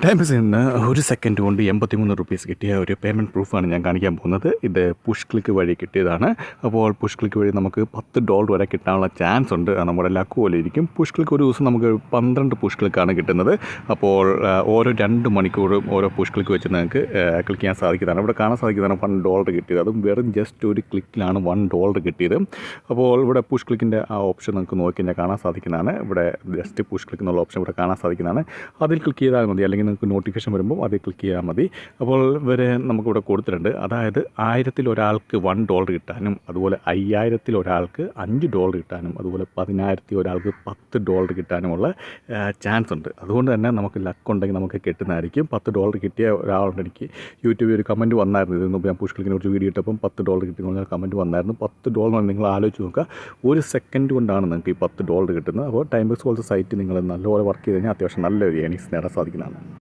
ടൈംസിൽ നിന്ന് 1 സെക്കൻഡ് കൊണ്ട് 83 റുപ്പീസ് കിട്ടിയ ഒരു പേയ്മെൻറ്റ് പ്രൂഫാണ് ഞാൻ കാണിക്കാൻ പോകുന്നത്. ഇത് പുഷ് ക്ലിക്ക് വഴി കിട്ടിയതാണ്. അപ്പോൾ പുഷ് ക്ലിക്ക് വഴി നമുക്ക് $10 വരെ കിട്ടാനുള്ള ചാൻസ് ഉണ്ട്. നമ്മുടെ ലക്ക് പോലെ ഇരിക്കും. പുഷ് ക്ലിക്ക് ഒരു ദിവസം നമുക്ക് 12 പുഷ് ക്ലിക്കാണ് കിട്ടുന്നത്. അപ്പോൾ ഓരോ 2 മണിക്കൂറും ഓരോ പുഷ് ക്ലിക്ക് വെച്ച് നിങ്ങൾക്ക് ക്ലിക്ക് ചെയ്യാൻ സാധിക്കുന്നതാണ്. ഇവിടെ കാണാൻ സാധിക്കുന്നതാണ് $1 കിട്ടിയത്. അതും വെറും ജസ്റ്റ് ഒരു ക്ലിക്കിലാണ് $1 കിട്ടിയത്. അപ്പോൾ ഇവിടെ പുഷ് ക്ലിക്കിൻ്റെ ആ ഓപ്ഷൻ നിങ്ങൾക്ക് നോക്കി കഴിഞ്ഞാൽ കാണാൻ സാധിക്കുന്നതാണ്. ഇവിടെ ജസ്റ്റ് പുഷ് ക്ലിക്ക് എന്നുള്ള ഓപ്ഷൻ ഇവിടെ കാണാൻ സാധിക്കുന്നതാണ്. അതിൽ ക്ലിക്ക് ചെയ്താൽ മതി, അല്ലെങ്കിൽ നിങ്ങൾക്ക് നോട്ടിഫിക്കേഷൻ വരുമ്പോൾ അതിൽ ക്ലിക്ക് ചെയ്താൽ മതി. അപ്പോൾ ഇവരെ നമുക്കിവിടെ കൊടുത്തിട്ടുണ്ട്. അതായത് 1000-ൽ ഒരാൾക്ക് $1 കിട്ടാനും, അതുപോലെ 5000-ൽ ഒരാൾക്ക് $5 കിട്ടാനും, അതുപോലെ 10,000-ൽ ഒരാൾക്ക് $10 കിട്ടാനുമുള്ള ചാൻസ് ഉണ്ട്. അതുകൊണ്ട് തന്നെ നമുക്ക് ലക്ക് ഉണ്ടെങ്കിൽ നമുക്ക് കിട്ടുന്നതായിരിക്കും. $10 കിട്ടിയ ഒരാളുണ്ട്. എനിക്ക് യൂട്യൂബിൽ ഒരു കമൻറ്റ് വന്നായിരുന്നു. ഇതിന് മുമ്പ് ഞാൻ പുഷ് ക്ലിക്കിന് ഒരു വീഡിയോ ഇട്ടപ്പം $10 കിട്ടുന്ന കമൻറ്റ് വന്നായിരുന്നു. $10 നിങ്ങൾ ആലോചിച്ച് നോക്കുക. 1 സെക്കൻഡ് കൊണ്ടാണ് നിങ്ങൾക്ക് ഈ $10 കിട്ടുന്നത്. അപ്പോൾ ടൈം ബസ് പോലത്തെ സൈറ്റ് നിങ്ങൾ നല്ലപോലെ വർക്ക് ചെയ്ത് കഴിഞ്ഞാൽ അത്യാവശ്യം നല്ലൊരു ഏണിങ്സ് നേടാൻ സാധിക്കുന്നതാണ്.